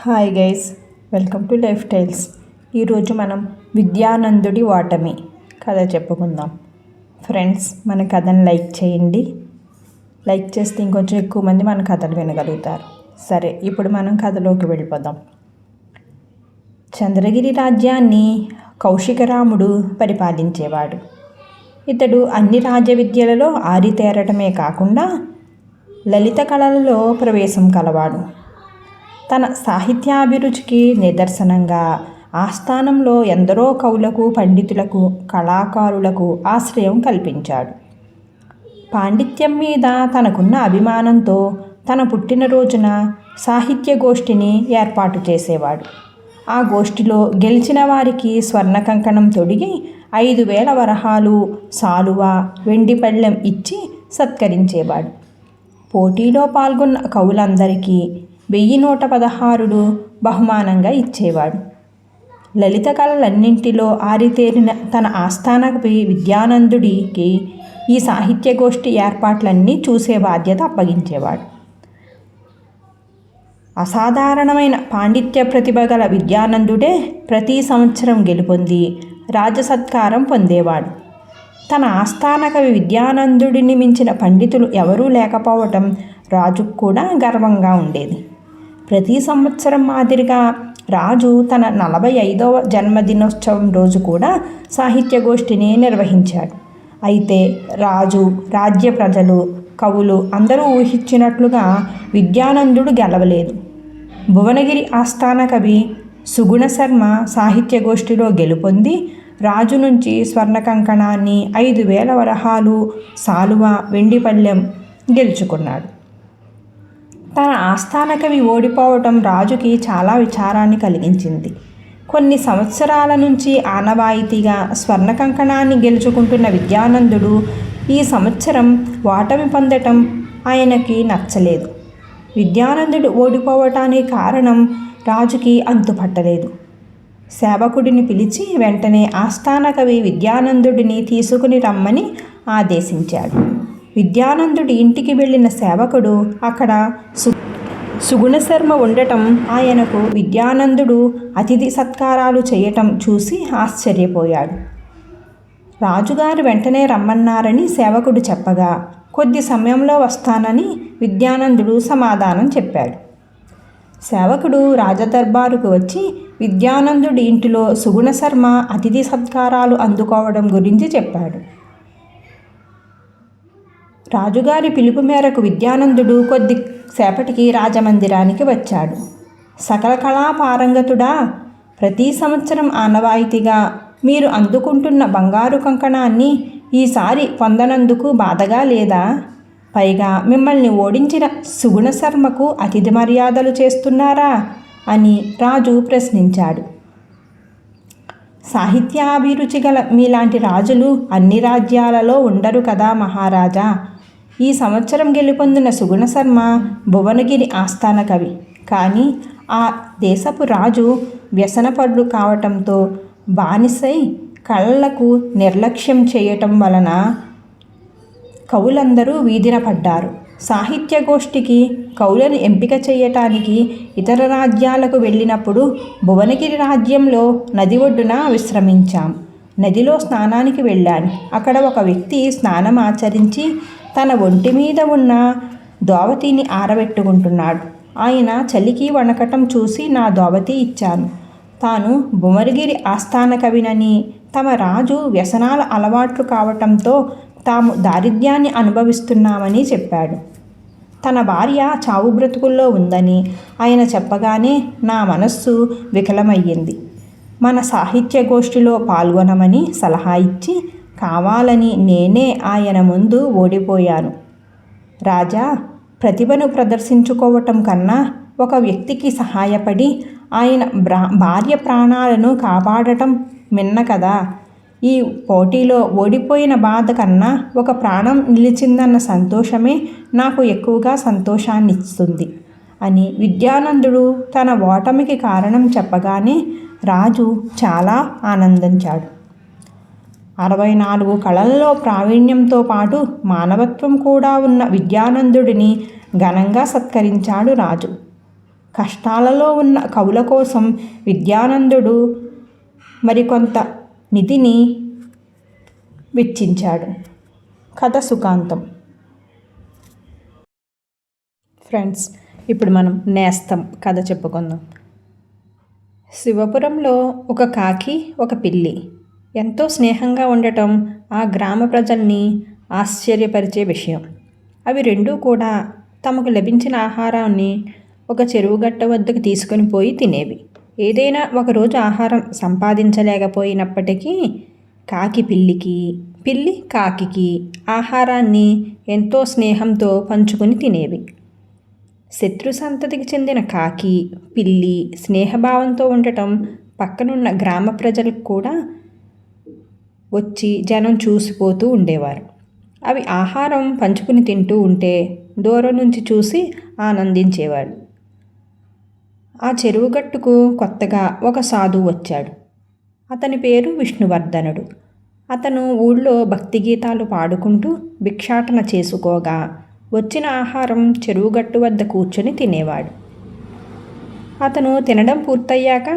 Hi guys, welcome to life styles. ఈరోజు మనం విద్యానందుడి ఓటమి కథ చెప్పుకుందాం. ఫ్రెండ్స్, మన కథను లైక్ చేయండి. లైక్ చేస్తే ఇంకొంచెం ఎక్కువ మంది మన కథలు వినగలుగుతారు. సరే, ఇప్పుడు మనం కథలోకి వెళ్ళిపోదాం. చంద్రగిరి రాజ్యాన్ని కౌశికరాముడు పరిపాలించేవాడు. ఇతడు అన్ని రాజ్య విద్యలలో ఆరితేరటమే కాకుండా లలిత కళలలో ప్రవేశం కలవాడు. తన సాహిత్యాభిరుచికి నిదర్శనంగా ఆస్థానంలో ఎందరో కవులకు, పండితులకు, కళాకారులకు ఆశ్రయం కల్పించాడు. పాండిత్యం మీద తనకున్న అభిమానంతో తన పుట్టినరోజున సాహిత్య గోష్ఠిని ఏర్పాటు చేసేవాడు. ఆ గోష్ఠిలో గెలిచిన వారికి స్వర్ణ కంకణం తొడిగి 5,000 వరహాలు, సాలువ, వెండి పళ్ళెం ఇచ్చి సత్కరించేవాడు. పోటీలో పాల్గొన్న కవులందరికీ 1,116 బహుమానంగా ఇచ్చేవాడు. లలిత కళలన్నింటిలో ఆరితేరిన తన ఆస్థాన కవి విద్యానందుడికి ఈ సాహిత్య గోష్ఠి ఏర్పాట్లన్నీ చూసే బాధ్యత అప్పగించేవాడు. అసాధారణమైన పాండిత్య ప్రతిభ గల విద్యానందుడే ప్రతి సంవత్సరం గెలుపొంది రాజసత్కారం పొందేవాడు. తన ఆస్థాన కవి విద్యానందుడిని మించిన పండితులు ఎవరూ లేకపోవటం రాజుకు కూడా గర్వంగా ఉండేది. ప్రతి సంవత్సరం మాదిరిగా రాజు తన 45వ జన్మదినోత్సవం రోజు కూడా సాహిత్య గోష్ఠిని నిర్వహించాడు. అయితే రాజు, రాజ్య ప్రజలు, కవులు అందరూ ఊహించినట్లుగా విద్యానందుడు గెలవలేదు. భువనగిరి ఆస్థాన కవి సుగుణశర్మ సాహిత్య గోష్ఠిలో గెలుపొంది రాజు నుంచి స్వర్ణ కంకణాన్ని, 5,000 వరహాలు, సాలువ, వెండి పళ్ళెం గెలుచుకున్నాడు. తన ఆస్థాన కవి ఓడిపోవటం రాజుకి చాలా విచారాన్ని కలిగించింది. కొన్ని సంవత్సరాల నుంచి ఆనవాయితీగా స్వర్ణ కంకణాన్ని గెలుచుకుంటున్న విద్యానందుడు ఈ సంవత్సరం ఓటమి పొందటం ఆయనకి నచ్చలేదు. విద్యానందుడు ఓడిపోవటానికి కారణం రాజుకి అంతుపట్టలేదు. సేవకుడిని పిలిచి వెంటనే ఆస్థాన కవి విద్యానందుడిని తీసుకుని రమ్మని ఆదేశించాడు. విద్యానందుడి ఇంటికి వెళ్ళిన సేవకుడు అక్కడ సుగుణశర్మ ఉండటం, ఆయనకు విద్యానందుడు అతిథి సత్కారాలు చేయటం చూసి ఆశ్చర్యపోయాడు. రాజుగారు వెంటనే రమ్మన్నారని సేవకుడు చెప్పగా కొద్ది సమయంలో వస్తానని విద్యానందుడు సమాధానం చెప్పాడు. సేవకుడు రాజదర్బారుకు వచ్చి విద్యానందుడి ఇంటిలో సుగుణశర్మ అతిథి సత్కారాలు అందుకోవడం గురించి చెప్పాడు. రాజుగారి పిలుపు మేరకు విద్యానందుడు కొద్ది సేపటికి రాజమందిరానికి వచ్చాడు. సకల కళా పారంగతుడా, ప్రతి సంవత్సరం ఆనవాయితీగా మీరు అందుకుంటున్న బంగారు కంకణాన్ని ఈసారి పొందనందుకు బాధగా లేదా? పైగా మిమ్మల్ని ఓడించిన సుగుణశర్మకు అతిథి మర్యాదలు చేస్తున్నారా అని రాజు ప్రశ్నించాడు. సాహిత్యాభిరుచి గల మీలాంటి రాజులు అన్ని రాజ్యాలలో ఉండరు కదా మహారాజా. ఈ సంవత్సరం గెలుపొందిన సుగుణశర్మ భువనగిరి ఆస్థాన కవి. కానీ ఆ దేశపు రాజు వ్యసనపరుడు కావటంతో బానిసై కళలకు నిర్లక్ష్యం చేయటం వలన కవులందరూ వీధిన పడ్డారు. సాహిత్య గోష్ఠికి కవులను ఎంపిక చేయటానికి ఇతర రాజ్యాలకు వెళ్ళినప్పుడు భువనగిరి రాజ్యంలో నది ఒడ్డున విశ్రమించాం. నదిలో స్నానానికి వెళ్ళాను. అక్కడ ఒక వ్యక్తి స్నానం ఆచరించి తన ఒంటి మీద ఉన్న దోవతిని ఆరబెట్టుకుంటున్నాడు. ఆయన చలికి వణకటం చూసి నా దోవతి ఇచ్చాను. తాను భువనగిరి ఆస్థాన కవినని, తమ రాజు వ్యసనాల అలవాట్లు కావటంతో తాము దారిద్ర్యాన్ని అనుభవిస్తున్నామని చెప్పాడు. తన భార్య చావు బ్రతుకుల్లో ఉందని ఆయన చెప్పగానే నా మనస్సు వికలమయ్యింది. మన సాహిత్య గోష్ఠిలో పాల్గొనమని సలహా ఇచ్చి కావాలని నేనే ఆయన ముందు ఓడిపోయాను. రాజా, ప్రతిభను ప్రదర్శించుకోవటం కన్నా ఒక వ్యక్తికి సహాయపడి ఆయన భార్య ప్రాణాలను కాపాడటం మిన్న కదా. ఈ పోటీలో ఓడిపోయిన బాధ కన్నా ఒక ప్రాణం నిలిచిందన్న సంతోషమే నాకు ఎక్కువగా సంతోషాన్నిస్తుంది అని విద్యానందుడు తన ఓటమికి కారణం చెప్పగానే రాజు చాలా ఆనందించాడు. 64 కళల్లో ప్రావీణ్యంతో పాటు మానవత్వం కూడా ఉన్న విద్యానందుడిని ఘనంగా సత్కరించాడు రాజు. కష్టాలలో ఉన్న కవుల కోసం విద్యానందుడు మరికొంత నిధిని వెచ్చించాడు. కథ సుఖాంతం. ఫ్రెండ్స్, ఇప్పుడు మనం నేస్తం కథ చెప్పుకుందాం. శివపురంలో ఒక కాకి, ఒక పిల్లి ఎంతో స్నేహంగా ఉండటం ఆ గ్రామ ప్రజల్ని ఆశ్చర్యపరిచే విషయం. అవి రెండూ కూడా తమకు లభించిన ఆహారాన్ని ఒక చెరువుగట్ట వద్దకు తీసుకొని పోయి తినేవి. ఏదైనా ఒకరోజు ఆహారం సంపాదించలేకపోయినప్పటికీ కాకి పిల్లికి, పిల్లి కాకికి ఆహారాన్ని ఎంతో స్నేహంతో పంచుకొని తినేవి. శత్రు సంతతికి చెందిన కాకి, పిల్లి స్నేహభావంతో ఉండటం పక్కనున్న గ్రామ ప్రజలకు కూడా వచ్చి జనం చూసిపోతూ ఉండేవారు. అవి ఆహారం పంచుకుని తింటూ ఉంటే దూరం నుంచి చూసి ఆనందించేవాడు. ఆ చెరువుగట్టుకు కొత్తగా ఒక సాధువు వచ్చాడు. అతని పేరు విష్ణువర్ధనుడు. అతను ఊళ్ళో భక్తి గీతాలు పాడుకుంటూ భిక్షాటన చేసుకోగా వచ్చిన ఆహారం చెరువుగట్టు వద్ద కూర్చొని తినేవాడు. అతను తినడం పూర్తయ్యాక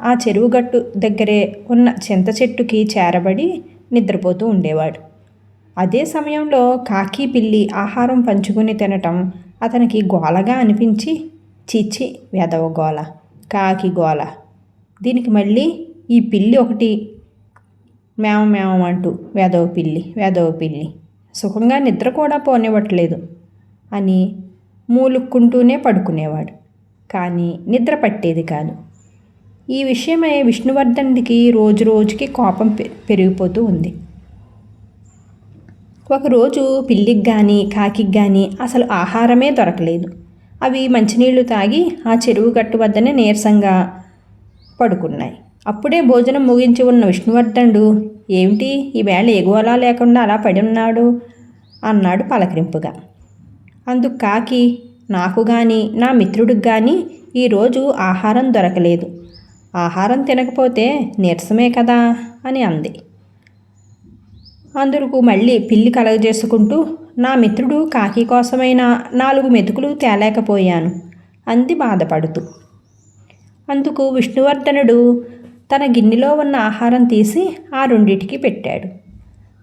ఆ చెరువుగట్టు దగ్గరే ఉన్న చింత చెట్టుకి చేరబడి నిద్రపోతూ ఉండేవాడు. అదే సమయంలో కాకి, పిల్లి ఆహారం పంచుకుని తినటం అతనికి గోలగా అనిపించి, చీచి వెధవ గోల, కాకి గోల, దీనికి మళ్ళీ ఈ పిల్లి ఒకటి మేమ మేమంటూ వెధవ పిల్లి సుఖంగా నిద్ర కూడా పోనివ్వట్లేదు అని మూలుక్కుంటూనే పడుకునేవాడు. కానీ నిద్ర పట్టేది కాదు. ఈ విషయమై విష్ణువర్ధనుడికి రోజు రోజుకి కోపం పెరిగిపోతూ ఉంది. ఒకరోజు పిల్లికి కానీ కాకికి కానీ అసలు ఆహారమే దొరకలేదు. అవి మంచినీళ్లు తాగి ఆ చెరువు గట్టు వద్దనే నీరసంగా పడుకున్నాయి. అప్పుడే భోజనం ముగించి ఉన్న విష్ణువర్ధనుడు, ఏమిటి ఈవేళ ఎగువలా లేకుండా అలా పడి ఉన్నాడు అన్నాడు పలకరింపుగా. అందుకు కాకి, నాకు కానీ నా మిత్రుడికి కానీ ఈరోజు ఆహారం దొరకలేదు. ఆహారం తినకపోతే నీరసమే కదా అని అంది. అందుకు మళ్ళీ పిల్లి కలగజేసుకుంటూ, నా మిత్రుడు కాకి కోసమైనా 4 మెతుకులు తేలేకపోయాను అంది బాధపడుతూ. అందుకు విష్ణువర్ధనుడు తన గిన్నెలో ఉన్న ఆహారం తీసి ఆ రెండిటికి పెట్టాడు.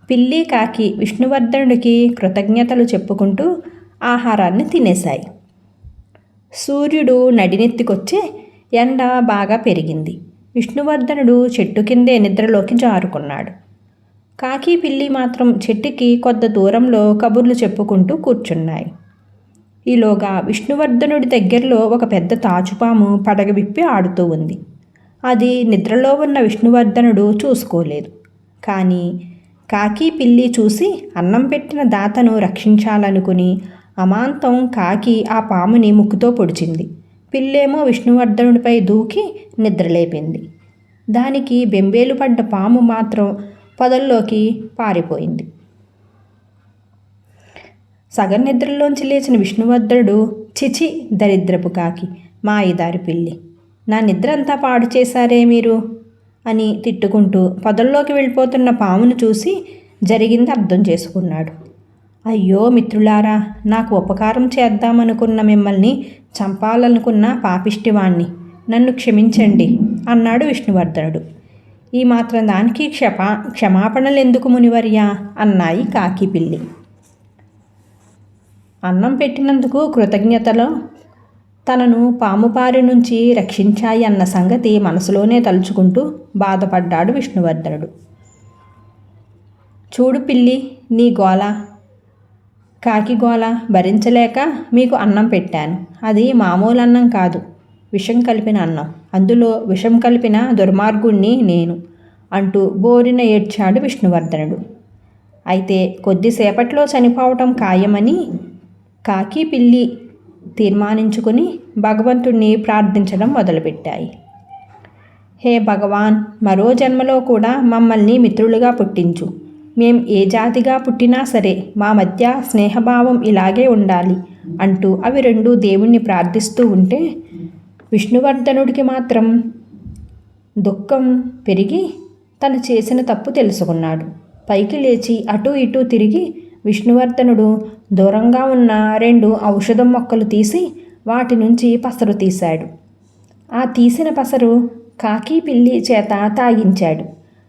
పిల్లి కాకి విష్ణువర్ధనుడికి కృతజ్ఞతలు చెప్పుకుంటూ ఆహారాన్ని తినేశాయి. సూర్యుడు నడినెత్తికొచ్చే ఎండ బాగా పెరిగింది. విష్ణువర్ధనుడు చెట్టు కిందే నిద్రలోకి జారుకున్నాడు. కాకి, పిల్లి మాత్రం చెట్టుకి కొద్ది దూరంలో కబుర్లు చెప్పుకుంటూ కూర్చున్నాయి. ఈలోగా విష్ణువర్ధనుడి దగ్గరలో ఒక పెద్ద తాచుపాము పడగ విప్పి ఆడుతూ ఉంది. అది నిద్రలో ఉన్న విష్ణువర్ధనుడు చూసుకోలేదు. కానీ కాకి, పిల్లి చూసి అన్నం పెట్టిన దాతను రక్షించాలనుకుని అమాంతం కాకి ఆ పాముని ముక్కుతో పొడిచింది. పిల్లేమో విష్ణువర్ధనుడిపై దూకి నిద్రలేపింది. దానికి బెంబేలు పడ్డ పాము మాత్రం పొదల్లోకి పారిపోయింది. సగం నిద్రలోంచి లేచిన విష్ణువర్ధనుడు, చిచి దరిద్రపు కాకి, మాయిదారి పిల్లి, నా నిద్ర అంతా పాడు చేశారే మీరు అని తిట్టుకుంటూ పొదల్లోకి వెళ్ళిపోతున్న పామును చూసి జరిగింది అర్థం చేసుకున్నాడు. అయ్యో మిత్రులారా, నాకు ఉపకారం చేద్దామనుకున్న మిమ్మల్ని చంపాలనుకున్న పాపిష్టివాణ్ణి, నన్ను క్షమించండి అన్నాడు విష్ణువర్ధనుడు. ఈ మాత్రం దానికి క్షమాపణలెందుకు మునివర్యా అన్నాయి కాకి, పిల్లి. అన్నం పెట్టినందుకు కృతజ్ఞతలో తనను పాము బారి నుంచి రక్షించాయి అన్న సంగతి మనసులోనే తలుచుకుంటూ బాధపడ్డాడు విష్ణువర్ధనుడు. చూడు పిల్లి, నీ గోల, కాకి గోల భరించలేక మీకు అన్నం పెట్టాను. అది మామూలు అన్నం కాదు, విషం కలిపిన అన్నం. అందులో విషం కలిపిన దుర్మార్గుణ్ణి నేను అంటూ బోరిన ఏడ్చాడు విష్ణువర్ధనుడు. అయితే కొద్దిసేపట్లో చనిపోవటం ఖాయమని కాకి, పిల్లి తీర్మానించుకుని భగవంతుణ్ణి ప్రార్థించడం మొదలుపెట్టాయి. హే భగవాన్, మరో జన్మలో కూడా మమ్మల్ని మిత్రులుగా పుట్టించు. మేం ఏ జాతిగా పుట్టినా సరే మా మధ్య స్నేహభావం ఇలాగే ఉండాలి అంటూ అవి రెండూ దేవుణ్ణి ప్రార్థిస్తూ ఉంటే విష్ణువర్ధనుడికి మాత్రం దుఃఖం పెరిగి తను చేసిన తప్పు తెలుసుకున్నాడు. పైకి లేచి అటూ ఇటూ తిరిగి విష్ణువర్ధనుడు దూరంగా ఉన్న 2 ఔషధం మొక్కలు తీసి వాటి నుంచి పసరు తీశాడు. ఆ తీసిన పసరు కాకి పిల్లి చేత తాగించాడు.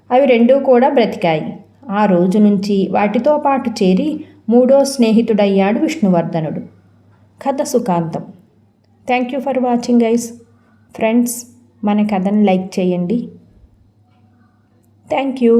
అవి రెండూ కూడా బ్రతికాయి. ఆ రోజు నుంచి వాటితో పాటు చేరి మూడో స్నేహితుడయ్యాడు విష్ణువర్ధనుడు. కథ సుఖాంతం. Thank you for watching guys. Friends, మన కథను లైక్ చేయండి. Thank you.